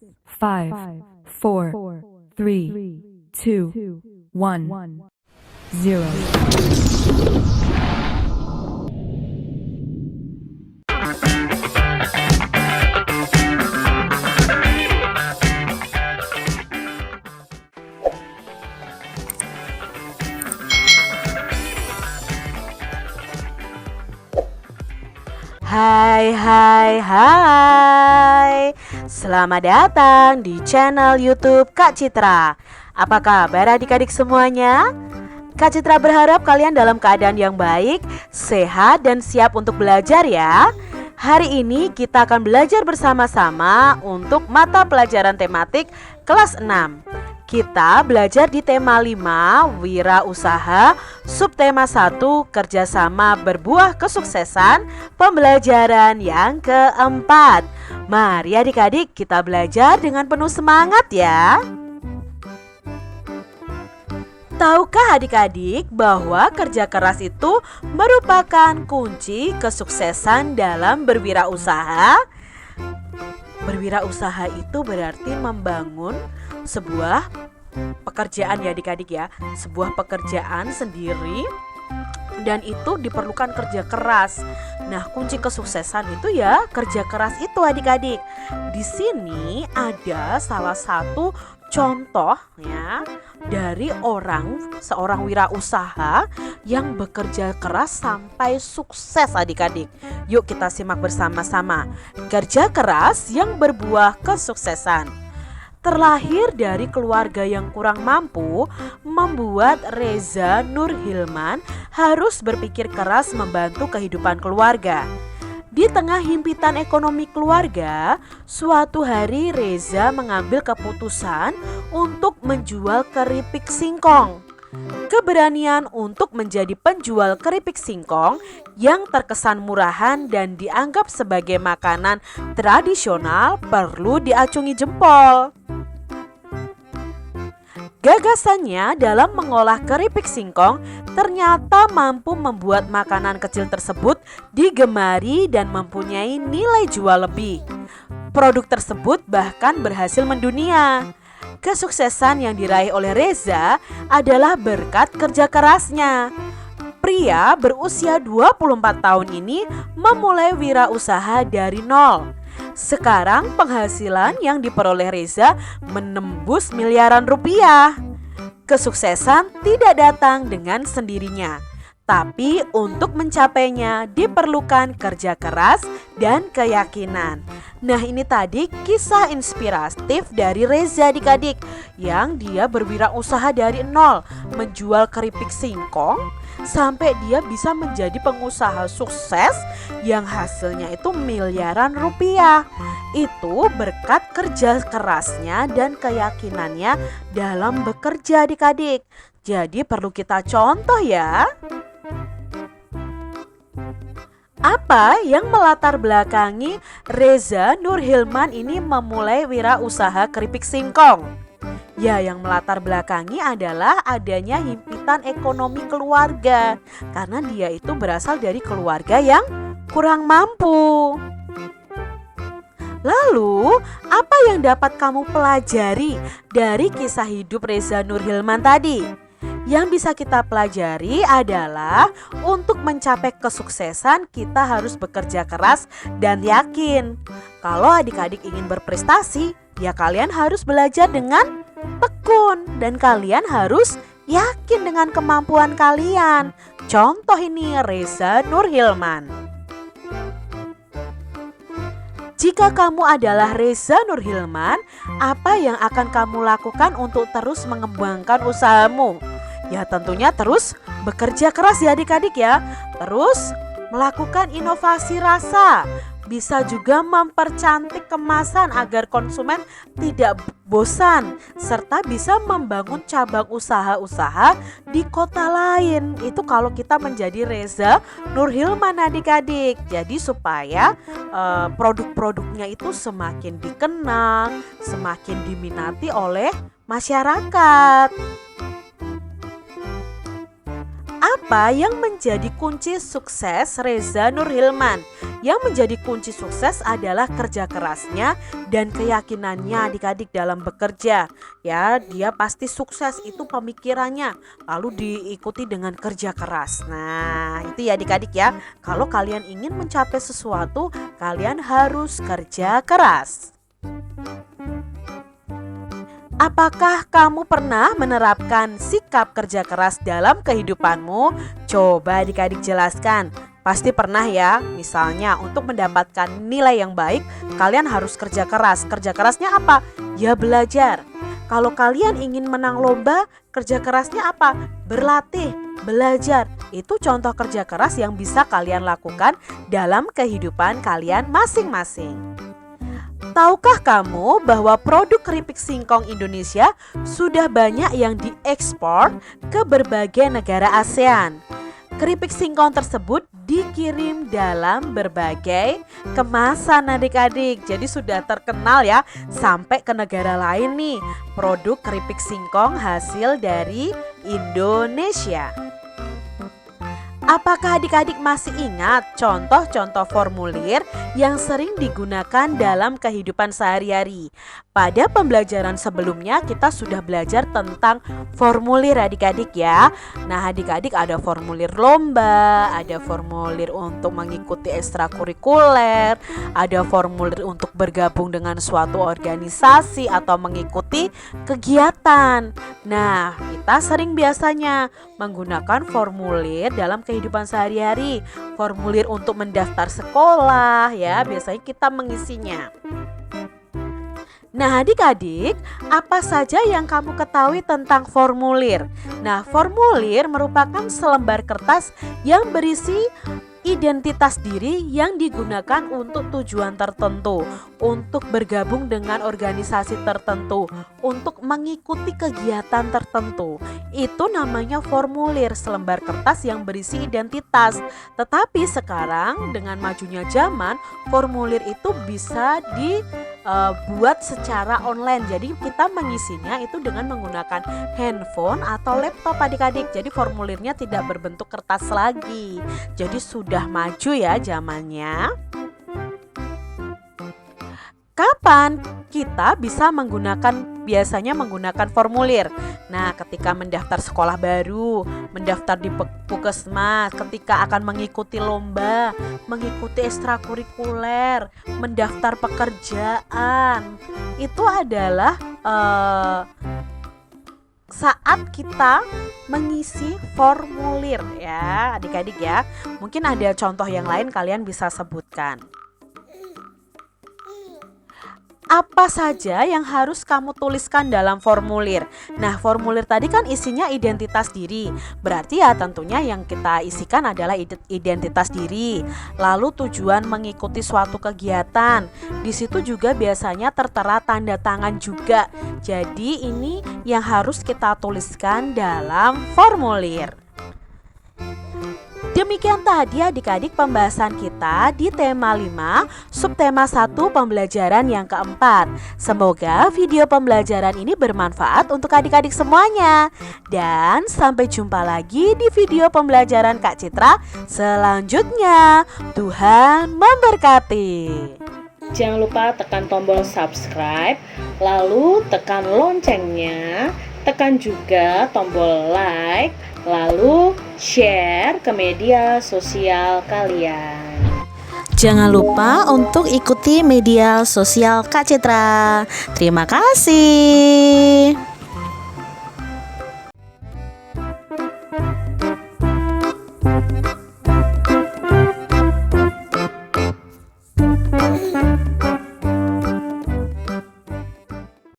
5, 4, 3, 2, 1, 0. Hai. Selamat datang di channel YouTube Kak Citra. Apa kabar adik-adik semuanya? Kak Citra berharap kalian dalam keadaan yang baik, sehat dan siap untuk belajar ya. Hari ini kita akan belajar bersama-sama untuk mata pelajaran tematik kelas 6. Kita belajar di tema 5, wirausaha, subtema 1, kerjasama berbuah kesuksesan, pembelajaran yang keempat. Mari adik-adik kita belajar dengan penuh semangat ya. Tahukah adik-adik bahwa kerja keras itu merupakan kunci kesuksesan dalam berwirausaha? Berwirausaha itu berarti membangun sebuah pekerjaan ya adik-adik ya, sebuah pekerjaan sendiri, dan itu diperlukan kerja keras. Nah, kunci kesuksesan itu ya kerja keras itu adik-adik. Di sini ada salah satu contoh ya dari seorang wirausaha yang bekerja keras sampai sukses adik-adik. Yuk kita simak bersama-sama. Kerja keras yang berbuah kesuksesan. Terlahir dari keluarga yang kurang mampu, membuat Reza Nur Hilman harus berpikir keras membantu kehidupan keluarga. Di tengah himpitan ekonomi keluarga, suatu hari Reza mengambil keputusan untuk menjual keripik singkong. Keberanian untuk menjadi penjual keripik singkong yang terkesan murahan dan dianggap sebagai makanan tradisional perlu diacungi jempol. Gagasannya dalam mengolah keripik singkong ternyata mampu membuat makanan kecil tersebut digemari dan mempunyai nilai jual lebih. Produk tersebut bahkan berhasil mendunia. Kesuksesan yang diraih oleh Reza adalah berkat kerja kerasnya. Pria berusia 24 tahun ini memulai wirausaha dari nol. Sekarang penghasilan yang diperoleh Reza menembus miliaran rupiah. Kesuksesan tidak datang dengan sendirinya, tapi untuk mencapainya diperlukan kerja keras dan keyakinan. Nah, ini tadi kisah inspiratif dari Reza adik-adik yang dia berwirausaha dari nol, menjual keripik singkong sampai dia bisa menjadi pengusaha sukses yang hasilnya itu miliaran rupiah. Itu berkat kerja kerasnya dan keyakinannya dalam bekerja adik-adik. Jadi perlu kita contoh ya. Apa yang melatar belakangi Reza Nur Hilman ini memulai wirausaha keripik singkong? Ya, yang melatar belakangi adalah adanya himpitan ekonomi keluarga. Karena dia itu berasal dari keluarga yang kurang mampu. Lalu, apa yang dapat kamu pelajari dari kisah hidup Reza Nur Hilman tadi? Yang bisa kita pelajari adalah untuk mencapai kesuksesan kita harus bekerja keras dan yakin. Kalau adik-adik ingin berprestasi, ya kalian harus belajar dengan tekun dan kalian harus yakin dengan kemampuan kalian. Contoh ini Reza Nur Hilman. Jika kamu adalah Reza Nur Hilman, apa yang akan kamu lakukan untuk terus mengembangkan usahamu? Ya tentunya terus bekerja keras ya adik-adik ya. Terus melakukan inovasi rasa. Bisa juga mempercantik kemasan agar konsumen tidak bosan. Serta bisa membangun cabang usaha-usaha di kota lain. Itu kalau kita menjadi Reza Nur Hilman adik-adik. Jadi supaya produk-produknya itu semakin dikenal, semakin diminati oleh masyarakat. Apa yang menjadi kunci sukses Reza Nur Hilman? Yang menjadi kunci sukses adalah kerja kerasnya dan keyakinannya adik-adik dalam bekerja. Ya, dia pasti sukses, itu pemikirannya, lalu diikuti dengan kerja keras. Nah, itu ya adik-adik ya. Kalau kalian ingin mencapai sesuatu, kalian harus kerja keras. Apakah kamu pernah menerapkan sikap kerja keras dalam kehidupanmu? Coba adik-adik jelaskan. Pasti pernah ya. Misalnya untuk mendapatkan nilai yang baik, kalian harus kerja keras. Kerja kerasnya apa? Ya belajar. Kalau kalian ingin menang lomba, kerja kerasnya apa? Berlatih, belajar. Itu contoh kerja keras yang bisa kalian lakukan dalam kehidupan kalian masing-masing. Tahukah kamu bahwa produk keripik singkong Indonesia sudah banyak yang diekspor ke berbagai negara ASEAN? Keripik singkong tersebut dikirim dalam berbagai kemasan adik-adik. Jadi sudah terkenal ya sampai ke negara lain nih. Produk keripik singkong hasil dari Indonesia. Apakah adik-adik masih ingat contoh-contoh formulir yang sering digunakan dalam kehidupan sehari-hari? Pada pembelajaran sebelumnya kita sudah belajar tentang formulir adik-adik ya. Nah adik-adik ada formulir lomba, ada formulir untuk mengikuti ekstrakurikuler, ada formulir untuk bergabung dengan suatu organisasi atau mengikuti kegiatan. Nah kita sering biasanya menggunakan formulir dalam kehidupan sehari-hari. Formulir untuk mendaftar sekolah ya, biasanya kita mengisinya. Nah adik-adik, apa saja yang kamu ketahui tentang formulir? Nah formulir merupakan selembar kertas yang berisi identitas diri yang digunakan untuk tujuan tertentu, untuk bergabung dengan organisasi tertentu, untuk mengikuti kegiatan tertentu. Itu namanya formulir, selembar kertas yang berisi identitas. Tetapi sekarang dengan majunya zaman, formulir itu bisa dibuat secara online. Jadi kita mengisinya itu dengan menggunakan handphone atau laptop adik-adik. Jadi formulirnya tidak berbentuk kertas lagi. Jadi sudah maju ya zamannya. Kapan kita bisa biasanya menggunakan formulir? Nah, ketika mendaftar sekolah baru, mendaftar di puskesmas, ketika akan mengikuti lomba, mengikuti ekstrakurikuler, mendaftar pekerjaan. Itu adalah saat kita mengisi formulir ya adik-adik ya. Mungkin ada contoh yang lain kalian bisa sebutkan. Apa saja yang harus kamu tuliskan dalam formulir? Nah, formulir tadi kan isinya identitas diri. Berarti ya tentunya yang kita isikan adalah identitas diri. Lalu tujuan mengikuti suatu kegiatan. Di situ juga biasanya tertera tanda tangan juga. Jadi ini yang harus kita tuliskan dalam formulir. Demikian tadi adik-adik pembahasan kita di tema 5, subtema 1 pembelajaran yang keempat. Semoga video pembelajaran ini bermanfaat untuk adik-adik semuanya. Dan sampai jumpa lagi di video pembelajaran Kak Citra selanjutnya. Tuhan memberkati. Jangan lupa tekan tombol subscribe, lalu tekan loncengnya, tekan juga tombol like, lalu share ke media sosial kalian. Jangan lupa untuk ikuti media sosial Kak Citra. Terima kasih.